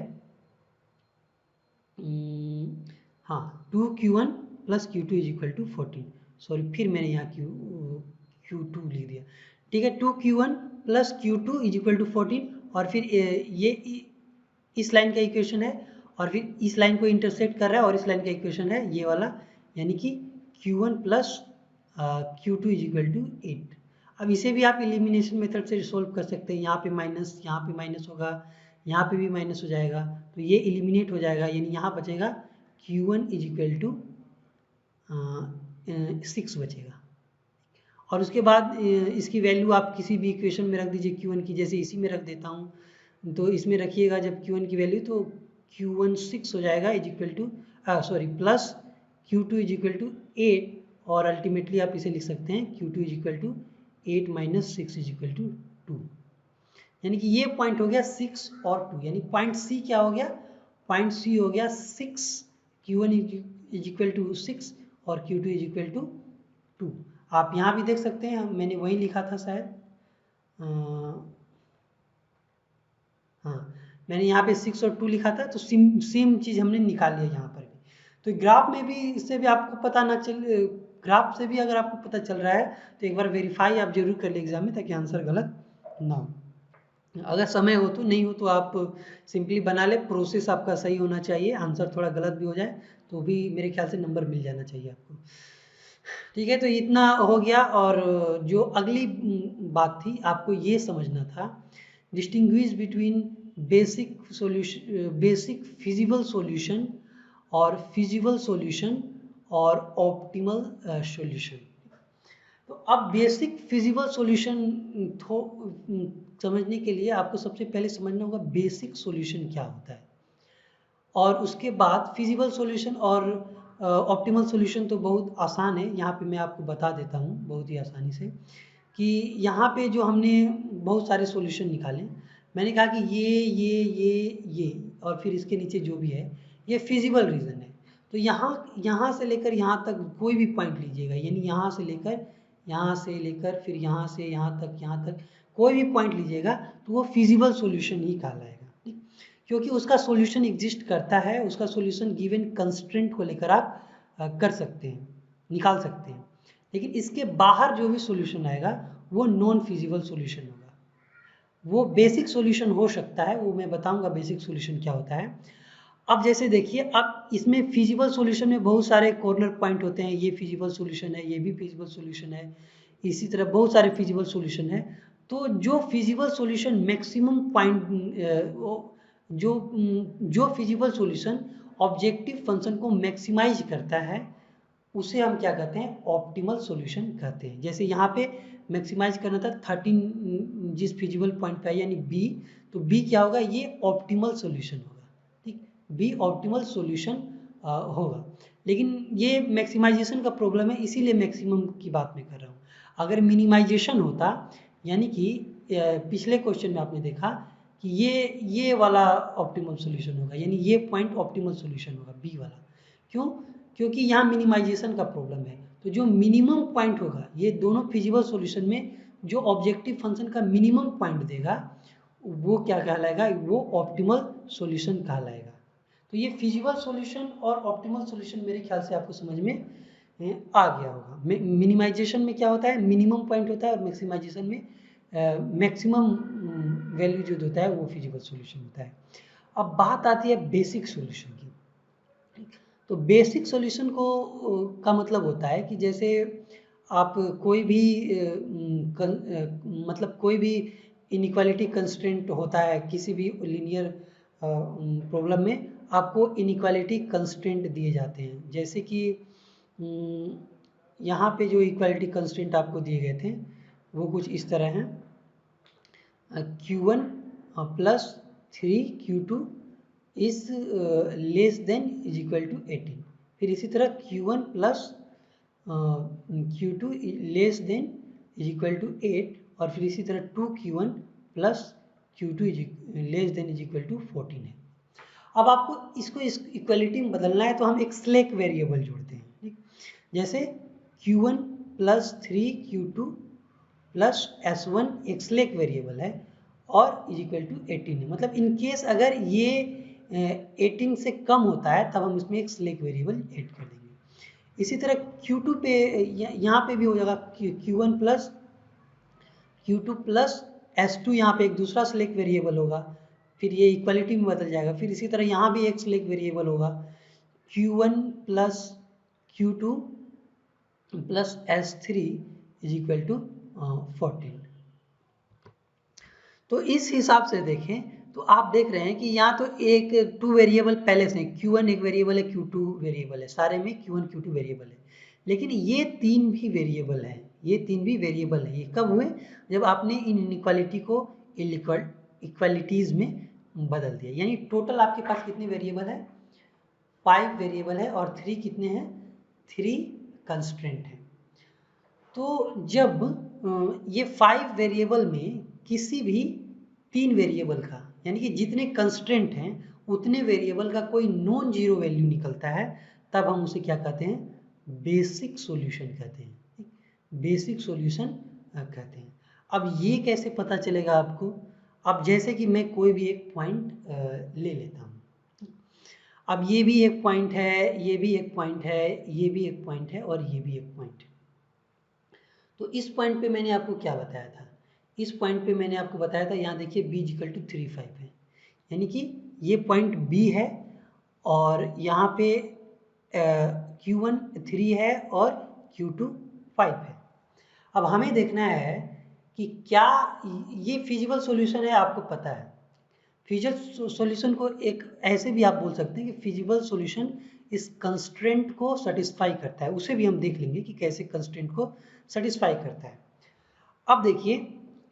हाँ 2q1 plus q2 is equal to 14, sorry फिर मैंने यहाँ q2 लिख दिया। ठीक है, 2q1 plus q2 is equal to 14 और फिर ये इस लाइन का इक्वेशन है और फिर इस लाइन को इंटरसेक्ट कर रहा है और इस लाइन का इक्वेशन है ये वाला, यानी कि q1 plus q2 is equal to 8। अब इसे भी आप एलिमिनेशन मेथड से सोल्व कर सकते हैं, यहाँ पे माइनस होगा, यहाँ पे भी माइनस हो जाएगा तो ये एलिमिनेट हो जाएगा, यानी यहाँ बचेगा q1 इज इक्वल टू 6 बचेगा। और उसके बाद इसकी वैल्यू आप किसी भी इक्वेशन में रख दीजिए q1 की, जैसे इसी में रख देता हूँ तो इसमें रखिएगा जब q1 की वैल्यू तो q1 6 हो जाएगा is equal to plus q2 is equal to 8 और अल्टीमेटली आप इसे लिख सकते हैं q2 is equal to 8 - 6 is equal to 2, यानी कि ये पॉइंट हो गया 6 और 2, यानी पॉइंट सी क्या हो गया, पॉइंट सी हो गया 6, q1 इज इक्वल टू 6 और q2 इज इक्वल टू 2। आप यहाँ भी देख सकते हैं, मैंने वही लिखा था शायद, हाँ, मैंने यहाँ पे 6 और 2 लिखा था, तो सेम चीज़ हमने निकाल लिया यहाँ पर भी। तो ग्राफ में भी इससे भी आपको पता ना चल, ग्राफ से भी अगर आपको पता चल रहा है तो एक बार वेरीफाई आप जरूर कर ले एग्जाम में, ताकि आंसर गलत ना हो। अगर समय हो तो, नहीं हो तो आप सिंपली बना ले, प्रोसेस आपका सही होना चाहिए, आंसर थोड़ा गलत भी हो जाए तो भी मेरे ख्याल से नंबर मिल जाना चाहिए आपको। ठीक है, तो इतना हो गया। और जो अगली बात थी, आपको ये समझना था distinguish between basic solution, basic feasible solution और फिजिबल सॉल्यूशन और ऑप्टिमल सॉल्यूशन। तो अब बेसिक फिजिबल सॉल्यूशन समझने के लिए आपको सबसे पहले समझना होगा बेसिक सॉल्यूशन क्या होता है, और उसके बाद फिजिबल सॉल्यूशन और ऑप्टिमल सॉल्यूशन तो बहुत आसान है, यहाँ पे मैं आपको बता देता हूँ बहुत ही आसानी से। कि यहाँ पे जो हमने बहुत सारे सॉल्यूशन निकाले, मैंने कहा कि ये और फिर इसके नीचे जो भी है ये फिजिबल रीजन है। तो यहाँ से लेकर यहाँ तक कोई भी पॉइंट लीजिएगा, यानी यहाँ से लेकर फिर यहाँ तक कोई भी पॉइंट लीजिएगा तो वो फिजिबल सॉल्यूशन ही कहलाएगा, ठीक। क्योंकि उसका सॉल्यूशन एग्जिस्ट करता है, उसका सॉल्यूशन गिवन कंस्ट्रेंट को लेकर आप कर सकते हैं, निकाल सकते हैं। लेकिन इसके बाहर जो भी सॉल्यूशन आएगा वो नॉन फिजिबल सॉल्यूशन होगा। वो बेसिक सॉल्यूशन हो सकता है, वो मैं बताऊंगा बेसिक सॉल्यूशन क्या होता है। अब जैसे देखिए, अब इसमें फिजिबल सॉल्यूशन में बहुत सारे कॉर्नर पॉइंट होते हैं, ये फिजिबल सॉल्यूशन है, ये भी फिजिबल सॉल्यूशन है, इसी तरह बहुत सारे फिजिबल सॉल्यूशन है। तो जो फिजिबल सॉल्यूशन मैक्सिमम पॉइंट, जो फिजिबल सॉल्यूशन ऑब्जेक्टिव फंक्शन को मैक्सिमाइज करता है, उसे हम क्या कहते हैं, ऑप्टिमल सॉल्यूशन कहते हैं। जैसे यहाँ पे मैक्सिमाइज करना था 13 जिस फिजिबल पॉइंट पे है, यानी बी, तो बी क्या होगा, ये ऑप्टिमल सॉल्यूशन होगा, ठीक। बी ऑप्टिमल सॉल्यूशन होगा। लेकिन ये मैक्सिमाइजेशन का प्रॉब्लम है, इसीलिए मैक्सिमम की बात मैं कर रहा हूँ। अगर मिनिमाइजेशन होता, यानी कि पिछले क्वेश्चन में आपने देखा कि ये वाला ऑप्टिमल सॉल्यूशन होगा, यानी ये पॉइंट ऑप्टिमल सॉल्यूशन होगा, बी वाला। क्यों? क्योंकि यहाँ मिनिमाइजेशन का प्रॉब्लम है। तो जो मिनिमम पॉइंट होगा, ये दोनों फिजिबल सॉल्यूशन में जो ऑब्जेक्टिव फंक्शन का मिनिमम पॉइंट देगा वो क्या कहलाएगा, वो ऑप्टिमल सॉल्यूशन कहलाएगा। तो ये फिजिबल सॉल्यूशन और ऑप्टिमल सॉल्यूशन मेरे ख्याल से आपको समझ में आ गया होगा। मिनिमाइजेशन में क्या होता है, मिनिमम पॉइंट होता है, और मैक्सिमाइजेशन में मैक्सिमम वैल्यू जो होता है वो फिजिबल सॉल्यूशन होता है। अब बात आती है बेसिक सॉल्यूशन की। तो बेसिक सॉल्यूशन को का मतलब होता है कि जैसे आप कोई भी मतलब कोई भी इनइक्वालिटी कंस्ट्रेंट होता है किसी भी लीनियर प्रॉब्लम में, आपको इनइक्वालिटी कंस्ट्रेंट दिए जाते हैं। जैसे कि यहाँ पे जो इक्वालिटी कंस्ट्रेंट आपको दिए गए थे वो कुछ इस तरह हैं, Q1 plus 3Q2 is less than is equal to 18। फिर इसी तरह Q1 plus Q2 less than is equal to 8, और फिर इसी तरह 2Q1 plus Q2 less than is equal to 14 है। अब आपको इसको इस इक्वलिटी में बदलना है, तो हम एक स्लैक वेरिएबल जोड़ते हैं, ठीक। जैसे Q1 plus 3Q2 plus S1 एक स्लैक वेरिएबल है और इज इक्वल टू 18 है। मतलब इन केस अगर ये 18 से कम होता है तब हम इसमें एक स्लैक वेरिएबल ऐड कर देंगे। इसी तरह Q2 पे यहाँ पे भी हो जाएगा Q1 plus Q2 plus S2, यहाँ पे एक दूसरा स्लैक वेरिएबल होगा, फिर ये इक्वलिटी में बदल जाएगा। फिर इसी तरह यहाँ भी एक स्लैक वेरिएबल होगा Q1 plus Q2 plus S3 is equal to 14। तो इस हिसाब से देखें तो आप देख रहे हैं कि यहाँ तो एक 2 वेरिएबल पहले से, Q1 एक वेरिएबल है, Q2 वेरिएबल है, सारे में Q1 Q2 वेरिएबल है। लेकिन ये तीन भी वेरिएबल है, ये तीन भी वेरिएबल है। ये कब हुए, जब आपने इन इनइक्वालिटी को इक्वालिटीज़ में बदल दिया। यानी टोटल आपके पास कितने वेरिएबल है, 5 वेरिएबल है, और 3 कितने हैं, 3 कंस्ट्रेंट है। तो जब ये 5 वेरिएबल में किसी भी 3 वेरिएबल का, यानी कि जितने कंस्ट्रेंट हैं उतने वेरिएबल का कोई नॉन जीरो वैल्यू निकलता है, तब हम उसे क्या कहते हैं, बेसिक सॉल्यूशन कहते हैं। बेसिक सॉल्यूशन कहते हैं। अब ये कैसे पता चलेगा आपको, अब जैसे कि मैं कोई भी एक पॉइंट ले लेता हूँ, अब ये भी एक पॉइंट है, ये भी एक पॉइंट है, ये भी एक पॉइंट है और ये भी एक पॉइंट है। तो इस पॉइंट पे मैंने आपको क्या बताया था, इस पॉइंट पे मैंने आपको बताया था, यहाँ देखिए b इक्वल टू 3 5 है, यानी कि ये पॉइंट B है और यहाँ पे Q1 3 है और Q2 5 है। अब हमें देखना है कि क्या ये फिजिबल सॉल्यूशन है, आपको पता है फिजिबल सॉल्यूशन को एक ऐसे भी आप बोल सकते हैं कि फिजिबल सॉल्यूशन इस कंस्ट्रेंट को सेटिस्फाई करता है, उसे भी हम देख लेंगे कि कैसे कंस्ट्रेंट को सेटिस्फाई करता है। अब देखिए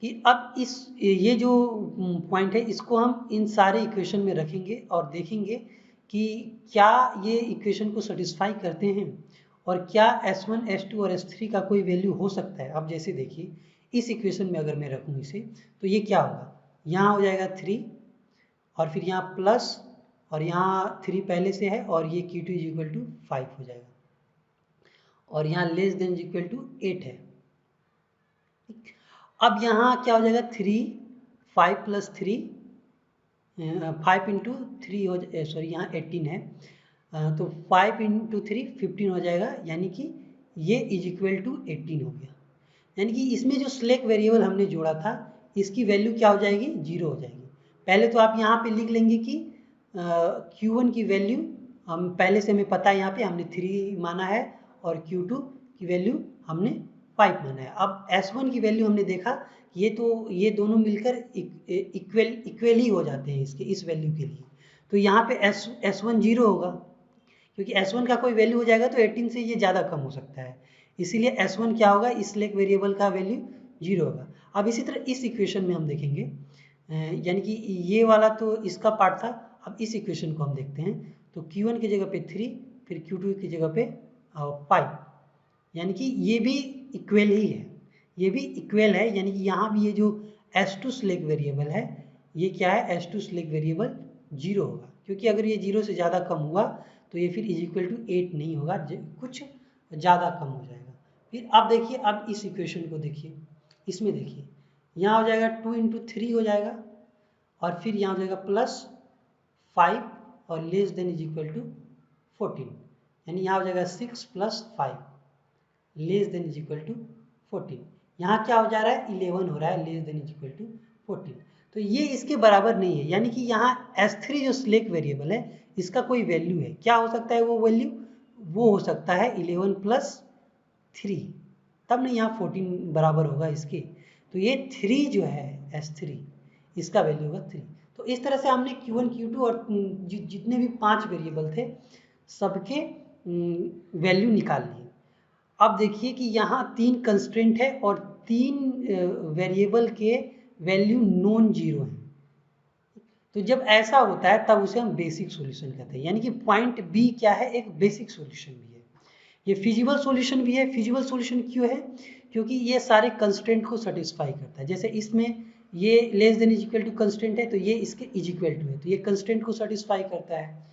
कि अब इस ये जो पॉइंट है इसको हम इन सारे इक्वेशन में रखेंगे और देखेंगे कि क्या ये इक्वेशन को सेटिस्फाई करते हैं और क्या S1 S2 और S3 का कोई वैल्यू हो सकता है। अब जैसे देखिए इस इक्वेशन में अगर मैं रखूँ इसे तो ये क्या होगा, यहाँ हो जाएगा 3 और फिर यहाँ प्लस और यहाँ 3 पहले से है और ये Q2 इज इक्वल टू 5 हो जाएगा और यहाँ लेस देन इक्वल टू 8 है। अब यहाँ क्या हो जाएगा 3 5 प्लस 3 5 इंटू 3 हो सॉरी यहाँ 18 है, तो 5 इंटू 3 15 हो जाएगा, यानी कि ये इज इक्वल टू 18 हो गया। यानी कि इसमें जो स्लैक वेरिएबल हमने जोड़ा था इसकी वैल्यू क्या हो जाएगी, 0 हो जाएगी। पहले तो आप यहाँ पे लिख लेंगे कि Q1 की वैल्यू हम पहले से हमें पता है, यहाँ पे हमने 3 माना है और Q2 की वैल्यू हमने 5 माना है। अब S1 की वैल्यू हमने देखा ये दोनों मिलकर इक्वल ही हो जाते हैं इसके इस वैल्यू के लिए, तो यहाँ पे S1 0 होगा क्योंकि S1 का कोई वैल्यू हो जाएगा तो 18 से ये ज़्यादा कम हो सकता है, इसीलिए S1 क्या होगा, इस स्लैक वेरिएबल का वैल्यू 0 होगा। अब इसी तरह इस इक्वेशन में हम देखेंगे, यानी कि ये वाला तो इसका पार्ट था, अब इस इक्वेशन को हम देखते हैं तो Q1 की जगह पे 3 फिर Q2 की जगह पे 5, यानी कि ये भी इक्वल ही है, ये भी इक्वल है, यानी कि यहाँ भी ये जो S2 स्लैक वेरिएबल है ये क्या है, S2 स्लैक वेरिएबल 0 होगा, क्योंकि अगर ये 0 से ज़्यादा कम हुआ तो ये फिर इज इक्वल टू 8 नहीं होगा, कुछ ज़्यादा कम हो जाएगा। फिर अब देखिए, अब इस इक्वेशन को देखिए, इसमें देखिए यहाँ हो जाएगा 2 इंटू 3 हो जाएगा और फिर यहाँ हो जाएगा प्लस 5 और less than is equal to 14, यानी यहाँ हो जाएगा 6 plus 5 less than is equal to 14। यहाँ क्या हो जा रहा है, 11 हो रहा है, less than is equal to 14, तो ये इसके बराबर नहीं है, यानी कि यहाँ S3 जो स्लैक वेरिएबल है इसका कोई वैल्यू है, क्या हो सकता है वो वैल्यू, वो हो सकता है 11 प्लस 3, तब नहीं यहाँ 14 बराबर होगा इसके, तो ये 3 जो है S3 इसका वैल्यू होगा 3। तो इस तरह से हमने Q1 Q2 और जितने भी 5 वेरिएबल थे सबके वैल्यू निकाल लिए। अब देखिए कि यहाँ 3 कंस्ट्रेंट है और 3 वेरिएबल के वैल्यू नॉन जीरो हैं, तो जब ऐसा होता है तब उसे हम बेसिक सॉल्यूशन कहते हैं, यानी कि पॉइंट बी क्या है, एक बेसिक सॉल्यूशन भी है, ये फिजिबल सॉल्यूशन भी है। फिजिबल सॉल्यूशन क्यों है, क्योंकि ये सारे कंस्ट्रेंट को सेटिस्फाई करता है, जैसे इसमें ये less than is equal to constraint है तो ये इसके इज इक्वल टू है, तो ये कंस्ट्रेंट को सेटिस्फाई करता है।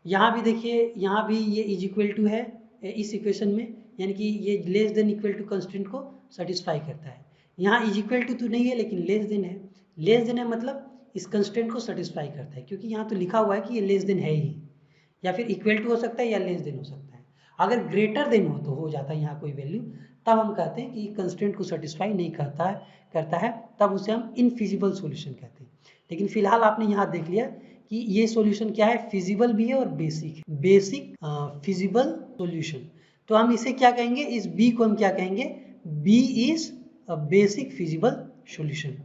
यहाँ भी देखिए, यहाँ भी ये इज इक्वल टू है इस इक्वेशन में, यानी कि ये less than equal to constraint को सेटिस्फाई करता है। यहाँ इज इक्वल टू तो नहीं है लेकिन लेस देन है, लेस देन है मतलब इस कंस्ट्रेंट को सेटिस्फाई करता है, क्योंकि यहाँ तो लिखा हुआ है कि ये लेस देन है ही, या फिर इक्वल टू हो सकता है या लेस देन हो सकता है। अगर ग्रेटर देन हो तो हो जाता है यहाँ कोई वैल्यू, तब हम कहते हैं कि कंस्ट्रेंट को सेटिस्फाई नहीं करता है, तब उसे हम इनफिजिबल सॉल्यूशन कहते हैं। लेकिन फिलहाल आपने यहाँ देख लिया कि ये सॉल्यूशन क्या है, फिजिबल भी है और बेसिक है, बेसिक फिजिबल सॉल्यूशन। तो हम इसे क्या कहेंगे, इस बी को हम क्या कहेंगे, B is basic feasible solution.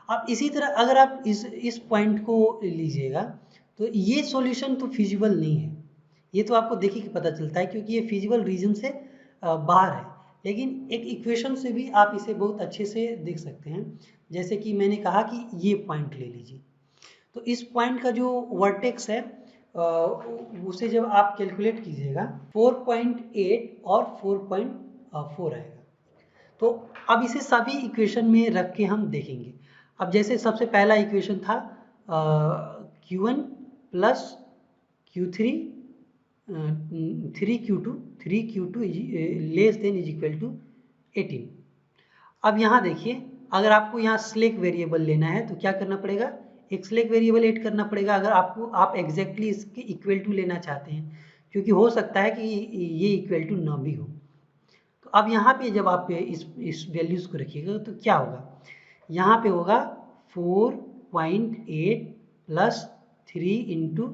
अब इसी तरह अगर आप इस पॉइंट को लीजिएगा तो ये सॉल्यूशन तो फिजिबल नहीं है, ये तो आपको देखिए कि पता चलता है क्योंकि ये फिजिबल रीजन से बाहर है, लेकिन एक इक्वेशन से भी आप इसे बहुत अच्छे से देख सकते हैं। जैसे कि मैंने कहा कि ये पॉइंट ले लीजिए, तो इस पॉइंट का जो वर्टेक्स है उसे जब आप कैलकुलेट कीजिएगा 4.8 और 4.4 आएगा। तो अब इसे सभी इक्वेशन में रख के हम देखेंगे। अब जैसे सबसे पहला इक्वेशन था Q1 plus Q3 3Q2 less than is equal to 18। अब यहाँ देखिए अगर आपको यहाँ स्लैक वेरिएबल लेना है तो क्या करना पड़ेगा, एक स्लैक वेरिएबल ऐड करना पड़ेगा अगर आप एग्जैक्टली इसके इक्वल टू लेना चाहते हैं, क्योंकि हो सकता है कि ये इक्वल टू ना भी हो। तो अब यहाँ पे जब आप इस वैल्यूज को रखिएगा तो क्या होगा, यहाँ पे होगा 4.8 plus 3 into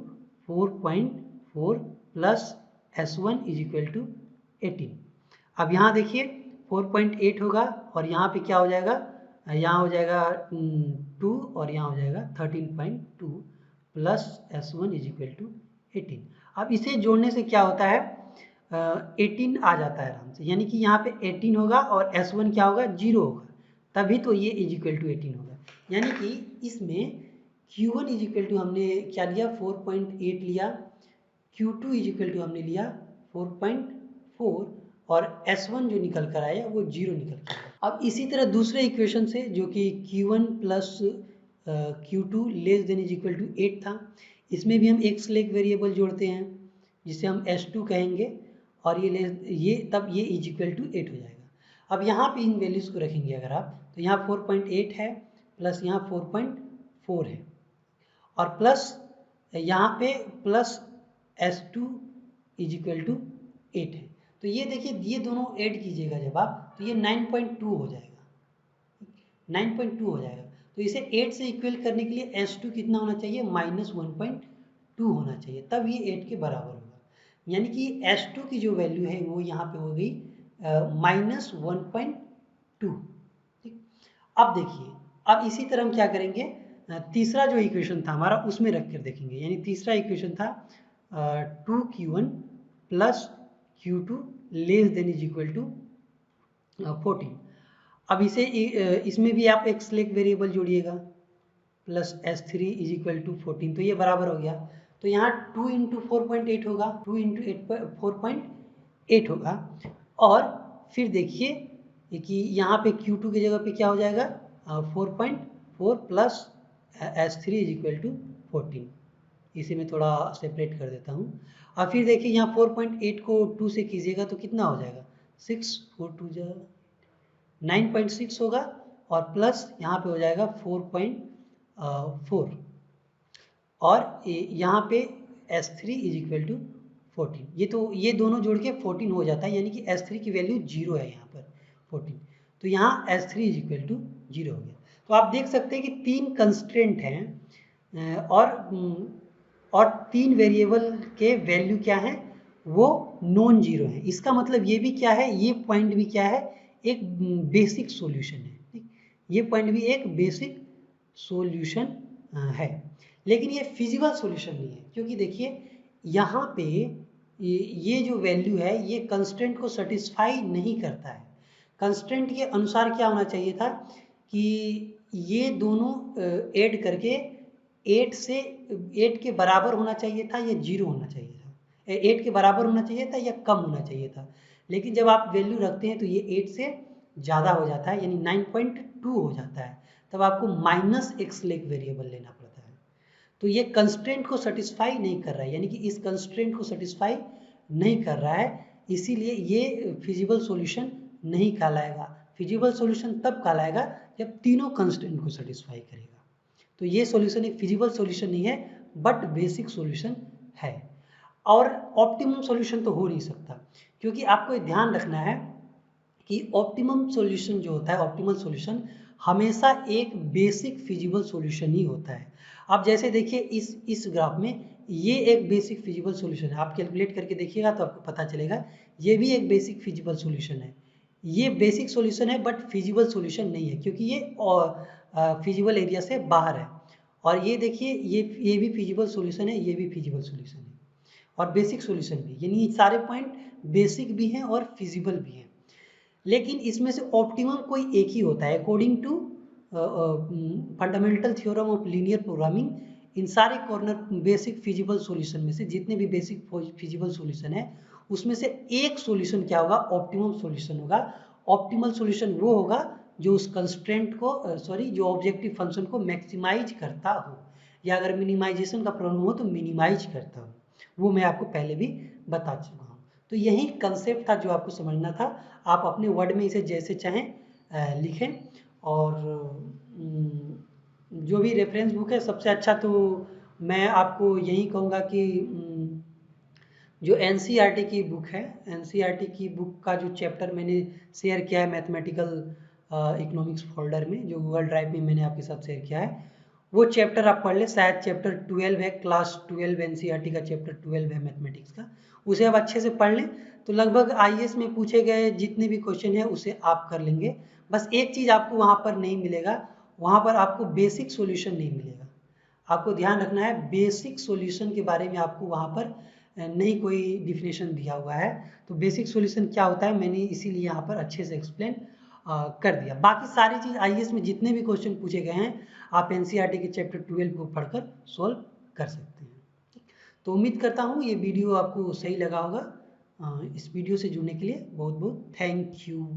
4.4 plus S1 is equal to 18। अब यहाँ देखिए 4.8 होगा और यहाँ पे क्या हो जाएगा, यहाँ हो जाएगा 2 और यहाँ हो जाएगा 13.2 plus S1 is equal to 18। अब इसे जोड़ने से क्या होता है, 18 आ जाता है आराम से, यानी कि यहाँ पे 18 होगा और S1 क्या होगा, 0 होगा, तभी तो ये इज इक्वल टू 18 होगा। यानी कि इसमें Q1 इज इक्वल टू हमने क्या लिया, 4.8 लिया, Q2 इज इक्वल टू हमने लिया 4.4 और S1 जो निकल कर आया वो 0 निकल कर आया। अब इसी तरह दूसरे इक्वेशन से जो कि Q1 plus Q2 less than is equal to 8 था, इसमें भी हम एक स्लैक वेरिएबल जोड़ते हैं जिसे हम S2 कहेंगे और ये तब ये इज इक्वल टू 8 हो जाएगा। अब यहाँ पे इन वैल्यूज़ को रखेंगे अगर आप, तो यहाँ 4.8 है प्लस यहाँ 4.4 है और प्लस यहाँ पे plus S2 is equal to 8 है। तो ये देखिए ये दोनों ऐड कीजिएगा जब आप, तो ये 9.2 हो जाएगा, 9.2 हो जाएगा। तो इसे 8 से इक्वल करने के लिए S2 कितना होना चाहिए, -1.2 होना चाहिए, तब ये 8 के बराबर होगा। यानी कि S2 की जो वैल्यू है वो यहाँ पे हो गई -1.2। ठीक, अब देखिए, अब इसी तरह हम क्या करेंगे, तीसरा जो इक्वेशन था हमारा उसमें रख कर देखेंगे। यानी तीसरा इक्वेशन था 2Q1 plus Q2 less than is equal to 14। अब इसमें भी आप एक स्लैक वेरिएबल जोड़िएगा plus S3 is equal to 14, तो ये बराबर हो गया। तो यहाँ 2 इंटू 4.8 होगा, 2 इंटू 4.8 होगा और फिर देखिए कि यहाँ पे Q2 की जगह पे क्या हो जाएगा, 4.4 plus S3 is equal to 14। इसे मैं थोड़ा सेपरेट कर देता हूँ। और फिर देखिए यहाँ 4.8 को 2 से कीजिएगा तो कितना हो जाएगा, 6, 4 2 जा 9.6 होगा और प्लस यहाँ पे हो जाएगा 4.4 और यहाँ पे S3 इज इक्वल टू 14। ये दोनों जोड़ के 14 हो जाता है, यानी कि S3 की वैल्यू 0 है यहाँ पर 14। तो यहाँ S3 इज इक्वल टू 0 हो गया। तो आप देख सकते हैं कि 3 कंस्ट्रेंट हैं और 3 वेरिएबल के वैल्यू क्या है, वो नॉन जीरो है। इसका मतलब ये भी क्या है, ये पॉइंट भी क्या है, एक बेसिक सॉल्यूशन है। ठीक, ये पॉइंट भी एक बेसिक सॉल्यूशन है, लेकिन ये फिजिबल सॉल्यूशन नहीं है, क्योंकि देखिए यहाँ पे ये जो वैल्यू है ये कंस्ट्रेंट को सेटिस्फाई नहीं करता है। कंस्ट्रेंट के अनुसार क्या होना चाहिए था कि ये दोनों ऐड करके 8 के बराबर होना चाहिए था या 0 होना चाहिए था, 8 के बराबर होना चाहिए था या कम होना चाहिए था। लेकिन जब आप वैल्यू रखते हैं तो ये 8 से ज़्यादा हो जाता है, यानी 9.2 हो जाता है, तब आपको माइनस एक स्लैक वेरिएबल लेना पड़ता है। तो ये कंस्ट्रेंट को सेटिस्फाई नहीं कर रहा है, यानी कि इस कंस्ट्रेंट को सेटिस्फाई नहीं कर रहा है, इसीलिए ये फिजिबल सॉल्यूशन नहीं कहलाएगा। फिजिबल सॉल्यूशन तब कहलाएगा जब तीनों कंस्ट्रेंट को सेटिस्फाई करेगा। तो ये सॉल्यूशन एक फिजिबल सॉल्यूशन नहीं है, बट बेसिक सॉल्यूशन है। और ऑप्टिमम सॉल्यूशन तो हो नहीं सकता, क्योंकि आपको ध्यान रखना है कि ऑप्टिमम सॉल्यूशन जो होता है, ऑप्टिमल सॉल्यूशन हमेशा एक बेसिक फिजिबल सॉल्यूशन ही होता है। आप जैसे देखिए इस ग्राफ में ये एक बेसिक फिजिबल सॉल्यूशन है, आप कैलकुलेट करके देखिएगा तो आपको पता चलेगा ये भी एक बेसिक फिजिबल सॉल्यूशन है। ये बेसिक सॉल्यूशन है बट फिजिबल सॉल्यूशन नहीं है, क्योंकि ये फिजिबल एरिया से बाहर है। और ये देखिए ये भी फिजिबल सॉल्यूशन है, ये भी फिजिबल सॉल्यूशन है और बेसिक सॉल्यूशन भी, यानी सारे पॉइंट बेसिक भी हैं और फिजिबल भी हैं। लेकिन इसमें से ऑप्टिमम कोई एक ही होता है according to fundamental theorem of linear programming. इन सारे कॉर्नर बेसिक फिजिबल सॉल्यूशन में से जितने भी बेसिक फिजिबल सॉल्यूशन है उसमें से एक सॉल्यूशन क्या होगा, ऑप्टिमम सॉल्यूशन होगा। ऑप्टिमल सॉल्यूशन वो होगा जो उस कंस्ट्रेंट को जो ऑब्जेक्टिव फंक्शन को मैक्सिमाइज करता हो, या अगर मिनिमाइजेशन का प्रॉब्लम हो तो मिनिमाइज करता हो। वो मैं आपको पहले भी बता चुका हूँ। तो यही कंसेप्ट था जो आपको समझना था। आप अपने वर्ड में इसे जैसे चाहें लिखें और जो भी रेफरेंस बुक है सबसे अच्छा तो मैं आपको यही कहूँगा कि जो एनसीईआरटी की बुक है, एनसीईआरटी की बुक का जो चैप्टर मैंने शेयर किया है मैथमेटिकल इकोनॉमिक्स फोल्डर में, जो गूगल ड्राइव में मैंने आपके साथ शेयर किया है, वो चैप्टर आप पढ़ लें। शायद चैप्टर 12 है, क्लास 12 एनसीईआरटी का चैप्टर 12 है मैथमेटिक्स का, उसे आप अच्छे से पढ़ लें तो लगभग आईएएस में पूछे गए जितने भी क्वेश्चन है उसे आप कर लेंगे। बस एक चीज़ आपको वहाँ पर नहीं मिलेगा, वहाँ पर आपको बेसिक सॉल्यूशन नहीं मिलेगा। आपको ध्यान रखना है, बेसिक सॉल्यूशन के बारे में आपको वहाँ पर नहीं कोई डिफिनेशन दिया हुआ है। तो बेसिक सॉल्यूशन क्या होता है मैंने इसीलिए यहाँ पर अच्छे से एक्सप्लेन कर दिया। बाकी सारी चीज़ आईएएस में जितने भी क्वेश्चन पूछे गए हैं आप एनसीईआरटी के चैप्टर 12 को पढ़कर सॉल्व कर सकते हैं। तो उम्मीद करता हूँ ये वीडियो आपको सही लगा होगा। इस वीडियो से जुड़ने के लिए बहुत बहुत थैंक यू।